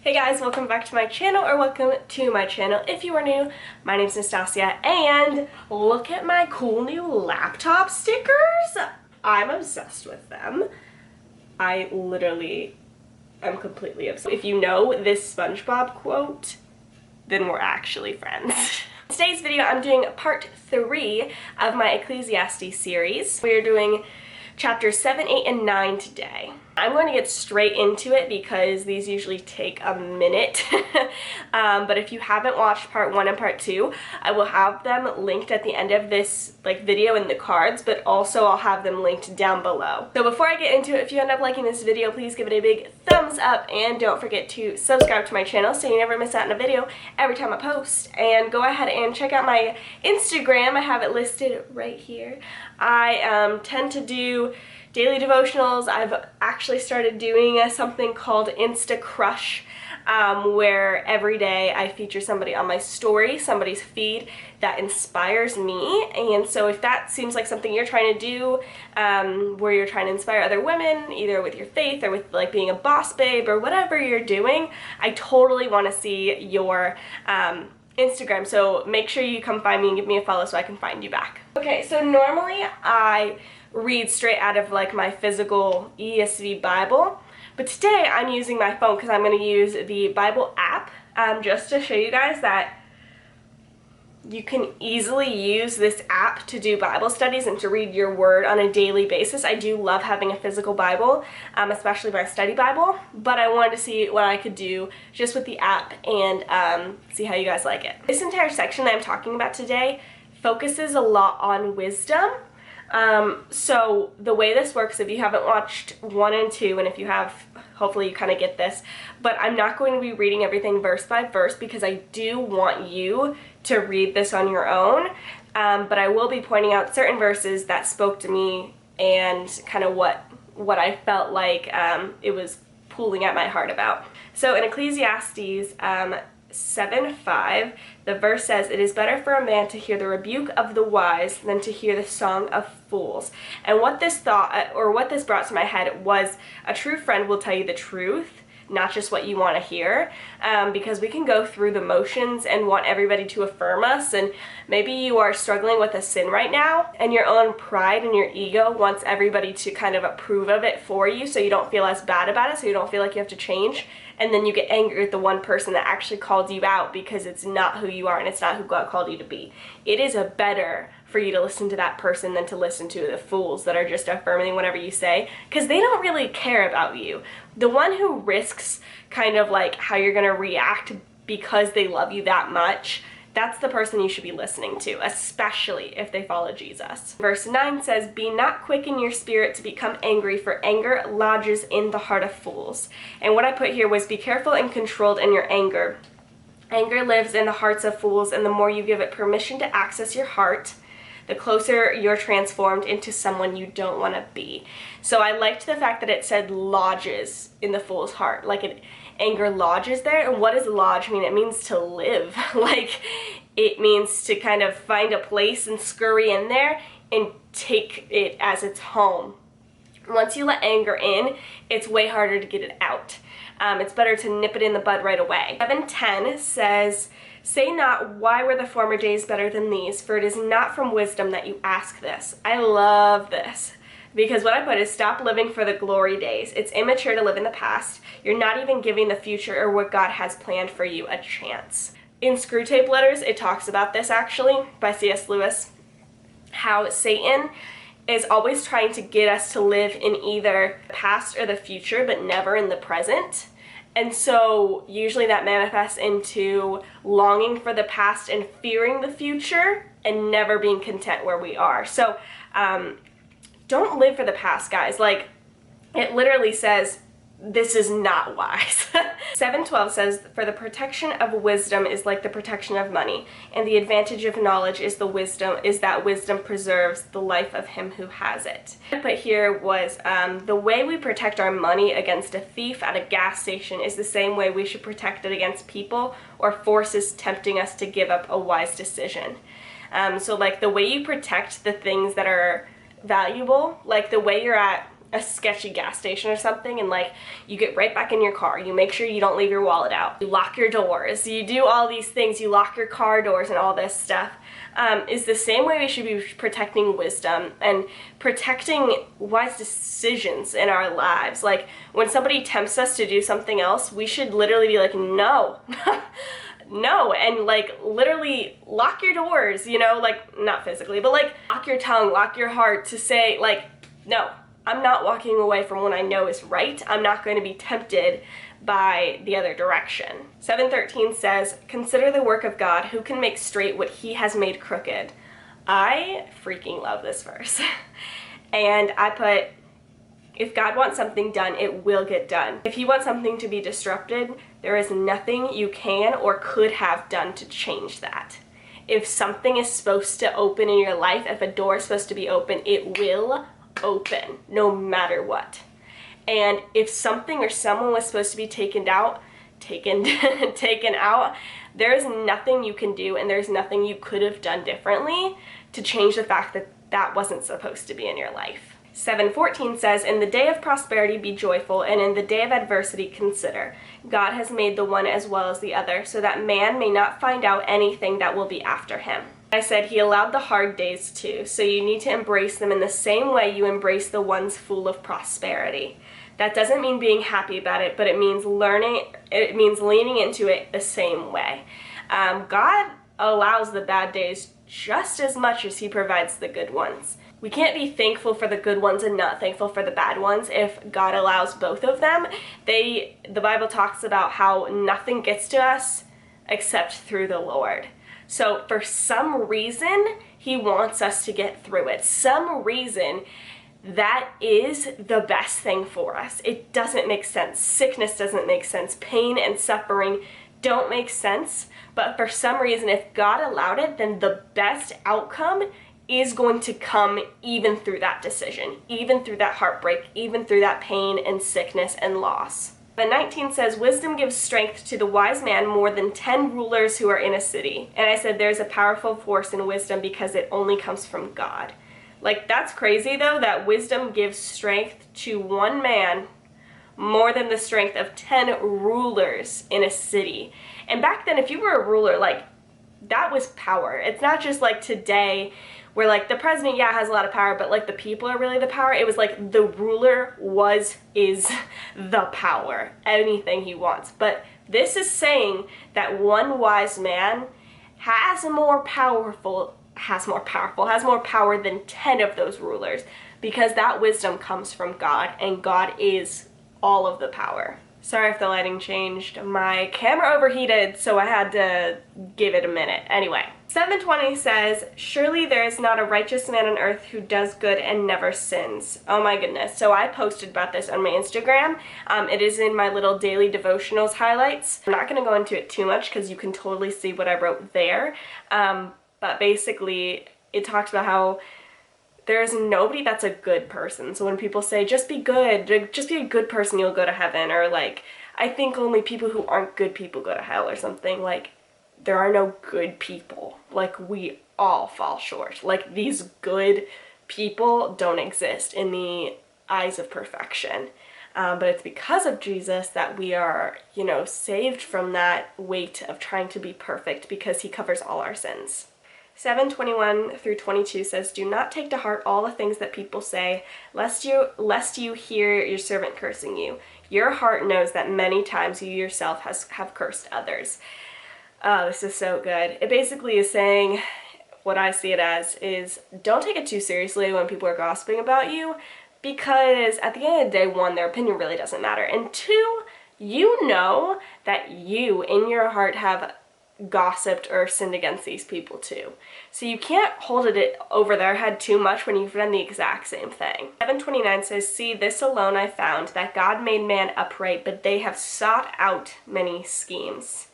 Hey guys, welcome back to my channel, or welcome to my channel if you are new. My name's Nastasia, and look at my cool new laptop stickers. I'm obsessed with them. I literally am completely obsessed. If you know this SpongeBob quote, then we're actually friends. In today's video, I'm doing part 3 of my Ecclesiastes series. We're doing chapters 7, 8, and 9 today. I'm going to get straight into it because these usually take a minute. But if you haven't watched part 1 and part 2, I will have them linked at the end of this video in the cards, but also I'll have them linked down below. So before I get into it, if you end up liking this video, please give it a big thumbs up and don't forget to subscribe to my channel so you never miss out on a video every time I post. And go ahead and check out my Instagram. I have it listed right here. I tend to do daily devotionals. I've actually started doing something called Insta Crush, where every day I feature somebody on my story, somebody's feed that inspires me. And so if that seems like something you're trying to do, where you're trying to inspire other women, either with your faith or with like being a boss babe or whatever you're doing, I totally want to see your Instagram. So make sure you come find me and give me a follow so I can find you back. Okay, so normally I read straight out of like my physical ESV Bible, but today I'm using my phone because I'm going to use the Bible app just to show you guys that you can easily use this app to do Bible studies and to read your word on a daily basis. I do love having a physical Bible, especially my study Bible, but I wanted to see what I could do just with the app and see how you guys like it. This entire section that I'm talking about today focuses a lot on wisdom. So the way this works, if you haven't watched 1 and 2, and if you have, hopefully you kind of get this, but I'm not going to be reading everything verse by verse because I do want you to read this on your own, but I will be pointing out certain verses that spoke to me and kind of what I felt like it was pulling at my heart about. So in Ecclesiastes 7:5, the verse says, "It is better for a man to hear the rebuke of the wise than to hear the song of fools." And what this brought to my head was a true friend will tell you the truth, not just what you want to hear, because we can go through the motions and want everybody to affirm us, and maybe you are struggling with a sin right now and your own pride and your ego wants everybody to kind of approve of it for you so you don't feel as bad about it, so you don't feel like you have to change, and then you get angry at the one person that actually called you out because it's not who you are and it's not who God called you to be. It is better for you to listen to that person than to listen to the fools that are just affirming whatever you say, because they don't really care about you. The one who risks kind of like how you're going to react because they love you that much, that's the person you should be listening to, especially if they follow Jesus. Verse 9 says, "Be not quick in your spirit to become angry, for anger lodges in the heart of fools." And what I put here was, be careful and controlled in your anger. Anger lives in the hearts of fools, and the more you give it permission to access your heart, the closer you're transformed into someone you don't want to be. So I liked the fact that it said lodges in the fool's heart, like anger lodges there. And what does lodge mean? It means to live. Like, it means to kind of find a place and scurry in there and take it as its home. Once you let anger in, it's way harder to get it out. It's better to nip it in the bud right away. 7:10 says, "Say not, why were the former days better than these? For it is not from wisdom that you ask this." I love this, because what I put is, stop living for the glory days. It's immature to live in the past. You're not even giving the future or what God has planned for you a chance. In Screwtape Letters, it talks about this actually, by C.S. Lewis, how Satan is always trying to get us to live in either the past or the future, but never in the present. And so usually that manifests into longing for the past and fearing the future and never being content where we are. So don't live for the past, guys. Like, it literally says this is not wise. 7:12 says, "For the protection of wisdom is like the protection of money, and the advantage of knowledge is that wisdom preserves the life of him who has it." What I put here was the way we protect our money against a thief at a gas station is the same way we should protect it against people or forces tempting us to give up a wise decision. So like the way you protect the things that are valuable, like the way you're at a sketchy gas station or something, and like you get right back in your car, you make sure you don't leave your wallet out, you lock your doors, you do all these things, you lock your car doors and all this stuff, is the same way we should be protecting wisdom and protecting wise decisions in our lives. Like when somebody tempts us to do something else, we should literally be like, no. No, and like literally lock your doors, you know, like not physically, but like lock your tongue, lock your heart to say like, no, I'm not walking away from what I know is right. I'm not going to be tempted by the other direction. 7:13 says, consider the work of God, who can make straight what he has made crooked. I freaking love this verse. And I put, if God wants something done, it will get done. If he wants something to be disrupted, there is nothing you can or could have done to change that. If something is supposed to open in your life, if a door is supposed to be open, it will open no matter what. And if something or someone was supposed to be taken out, there's nothing you can do and there's nothing you could have done differently to change the fact that that wasn't supposed to be in your life. 7:14 says, in the day of prosperity be joyful, and in the day of adversity consider. God has made the one as well as the other, so that man may not find out anything that will be after him. I said he allowed the hard days too, so you need to embrace them in the same way you embrace the ones full of prosperity. That doesn't mean being happy about it, but it means leaning into it the same way. God allows the bad days just as much as he provides the good ones. We can't be thankful for the good ones and not thankful for the bad ones if God allows both of them. The Bible talks about how nothing gets to us except through the Lord. So for some reason, he wants us to get through it. Some reason, that is the best thing for us. It doesn't make sense. Sickness doesn't make sense. Pain and suffering don't make sense. But for some reason, if God allowed it, then the best outcome is going to come even through that decision, even through that heartbreak, even through that pain and sickness and loss. But 19 says, wisdom gives strength to the wise man more than 10 rulers who are in a city. And I said there's a powerful force in wisdom because it only comes from God. Like, that's crazy though, that wisdom gives strength to one man more than the strength of 10 rulers in a city. And back then, if you were a ruler, like, that was power. It's not just like today where like the president, yeah, has a lot of power, but like the people are really the power. It was like the ruler is the power, anything he wants. But this is saying that one wise man has more power than 10 of those rulers, because that wisdom comes from God, and God is all of the power. Sorry if the lighting changed. My camera overheated, so I had to give it a minute. Anyway, 7:20 says, surely there is not a righteous man on earth who does good and never sins. Oh my goodness. So I posted about this on my Instagram. It is in my little daily devotionals highlights. I'm not going to go into it too much because you can totally see what I wrote there. But basically, it talks about how there's nobody that's a good person. So when people say, just be good, just be a good person, you'll go to heaven, or like, I think only people who aren't good people go to hell or something, like, there are no good people. Like, we all fall short. Like, these good people don't exist in the eyes of perfection. But it's because of Jesus that we are, you know, saved from that weight of trying to be perfect, because he covers all our sins. 7:21 through 22 says, do not take to heart all the things that people say, lest you hear your servant cursing you. Your heart knows that many times you yourself have cursed others. Oh, this is so good. It basically is saying, what I see it as is, don't take it too seriously when people are gossiping about you, because at the end of the day, one, their opinion really doesn't matter, and two, you know that you in your heart have gossiped or sinned against these people too. So you can't hold it over their head too much when you've done the exact same thing. 7:29 says, see, this alone I found, that God made man upright, but they have sought out many schemes.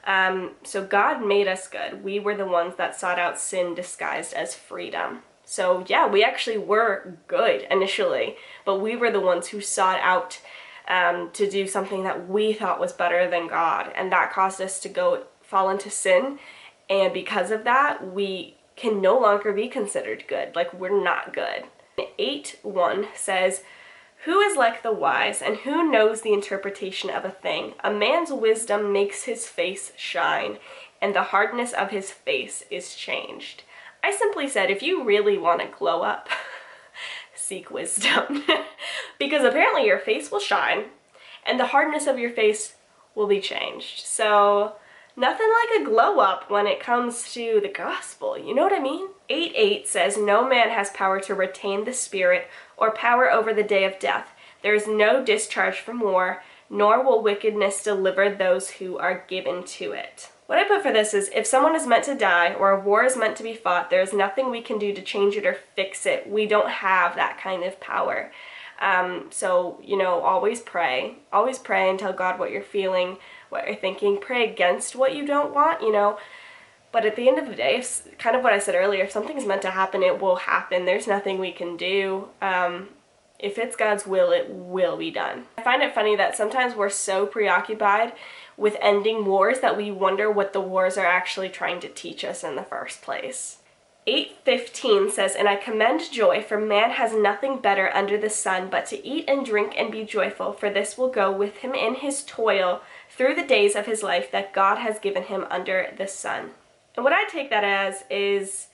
So God made us good. We were the ones that sought out sin disguised as freedom. So yeah, we actually were good initially, but we were the ones who sought out to do something that we thought was better than God, and that caused us to fall into sin, and because of that, we can no longer be considered good. Like, we're not good. 8:1 says, Who is like the wise, and who knows the interpretation of a thing? A man's wisdom makes his face shine, and the hardness of his face is changed. I simply said, if you really want to glow up, seek wisdom. Because apparently your face will shine, and the hardness of your face will be changed. So nothing like a glow up when it comes to the gospel, you know what I mean? 8:8 says, no man has power to retain the spirit or power over the day of death. There is no discharge from war, nor will wickedness deliver those who are given to it. What I put for this is, if someone is meant to die or a war is meant to be fought, there is nothing we can do to change it or fix it. We don't have that kind of power. So, you know, always pray and tell God what you're feeling, what you're thinking. Pray against what you don't want, you know. But at the end of the day, if, kind of what I said earlier, if something's meant to happen, it will happen. There's nothing we can do. If it's God's will, it will be done. I find it funny that sometimes we're so preoccupied with ending wars that we wonder what the wars are actually trying to teach us in the first place. 8:15 says, and I commend joy, for man has nothing better under the sun but to eat and drink and be joyful, for this will go with him in his toil through the days of his life that God has given him under the sun. And what I take that as is,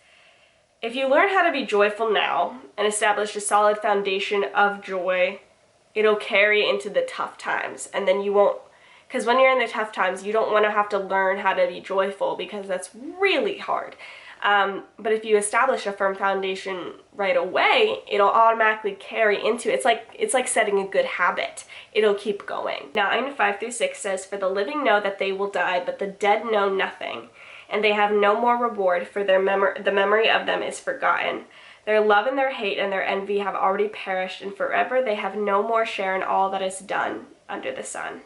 if you learn how to be joyful now and establish a solid foundation of joy, it'll carry into the tough times. And then you won't, because when you're in the tough times, you don't want to have to learn how to be joyful, because that's really hard. But if you establish a firm foundation right away, it'll automatically carry into it. It's like setting a good habit. It'll keep going. 9:5-6 says, for the living know that they will die, but the dead know nothing, and they have no more reward, for the memory of them is forgotten. Their love and their hate and their envy have already perished, and forever they have no more share in all that is done under the sun.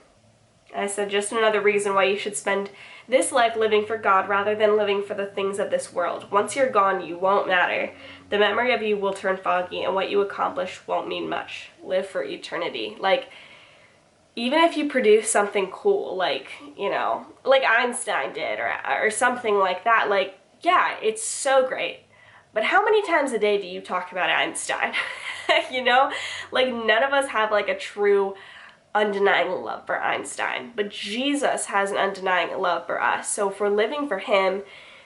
And I said, just another reason why you should spend this life living for God rather than living for the things of this world. Once you're gone, you won't matter. The memory of you will turn foggy, and what you accomplish won't mean much. Live for eternity. Like, even if you produce something cool, like, you know, like Einstein did, or something like that, like, yeah, it's so great. But how many times a day do you talk about Einstein? You know? Like, none of us have, like, a true undenying love for Einstein, but Jesus has an undenying love for us. So if we're living for him,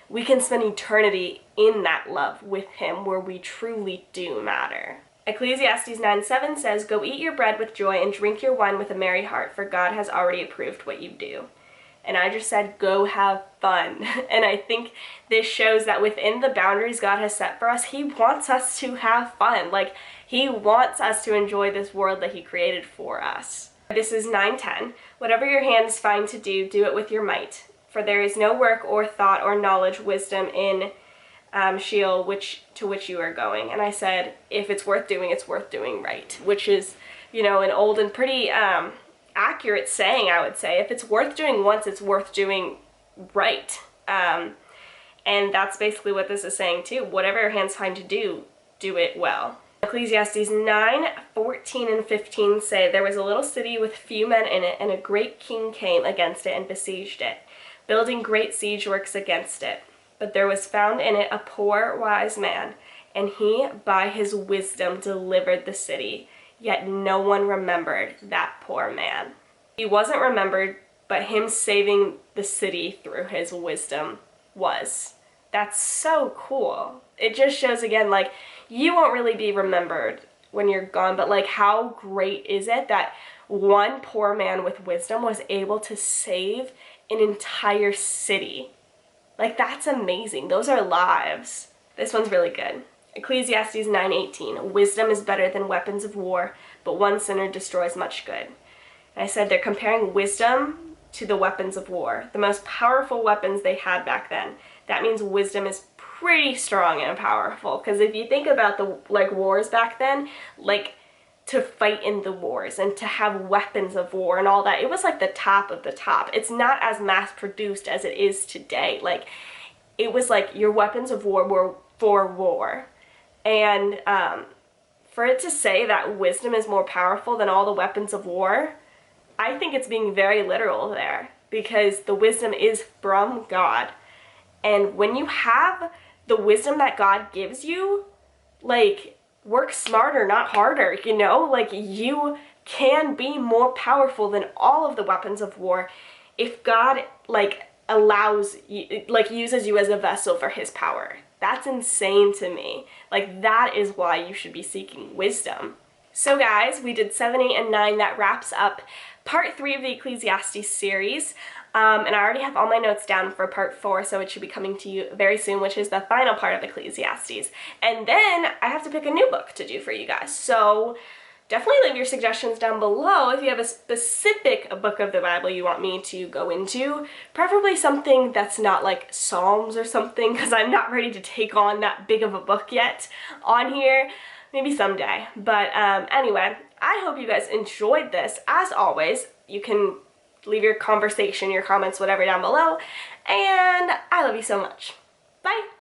we can spend eternity in that love with him, where we truly do matter. Ecclesiastes 9:7 says, go eat your bread with joy and drink your wine with a merry heart, for God has already approved what you do. And I just said, go have fun. And I think this shows that within the boundaries God has set for us, he wants us to have fun. Like, he wants us to enjoy this world that he created for us. This is 9:10. Whatever your hands find to do, do it with your might. For there is no work or thought or knowledge, wisdom in Sheol, to which you are going. And I said, if it's worth doing right. Which is, you know, an old and pretty accurate saying, I would say. If it's worth doing once, it's worth doing right. And that's basically what this is saying too. Whatever your hands find to do, do it well. Ecclesiastes 9:14-15 say, there was a little city with few men in it, and a great king came against it and besieged it, building great siege works against it. But there was found in it a poor wise man, and he by his wisdom delivered the city, yet no one remembered that poor man. He wasn't remembered, but him saving the city through his wisdom was. That's so cool. It just shows again, like, you won't really be remembered when you're gone, but like, how great is it that one poor man with wisdom was able to save an entire city? Like, that's amazing. Those are lives. This one's really good. Ecclesiastes 9:18, wisdom is better than weapons of war, but one sinner destroys much good. And I said they're comparing wisdom to the weapons of war, the most powerful weapons they had back then. That means wisdom is pretty strong and powerful, because if you think about the wars back then, like, to fight in the wars and to have weapons of war and all that, it was like the top of the top. It's not as mass produced as it is today. Like, it was like your weapons of war were for war. And for it to say that wisdom is more powerful than all the weapons of war, I think it's being very literal there, because the wisdom is from God. And when you have the wisdom that God gives you, like, work smarter, not harder, you know? Like, you can be more powerful than all of the weapons of war if God, like, allows you, like, uses you as a vessel for his power. That's insane to me. Like, that is why you should be seeking wisdom. So guys, we did 7, 8, and 9. That wraps up part 3 of the Ecclesiastes series. And I already have all my notes down for part 4, so it should be coming to you very soon, which is the final part of Ecclesiastes. And then I have to pick a new book to do for you guys. So definitely leave your suggestions down below if you have a specific book of the Bible you want me to go into. Preferably something that's not like Psalms or something, because I'm not ready to take on that big of a book yet on here. Maybe someday. But anyway, I hope you guys enjoyed this. As always, you can leave your conversation, your comments, whatever down below. And I love you so much. Bye!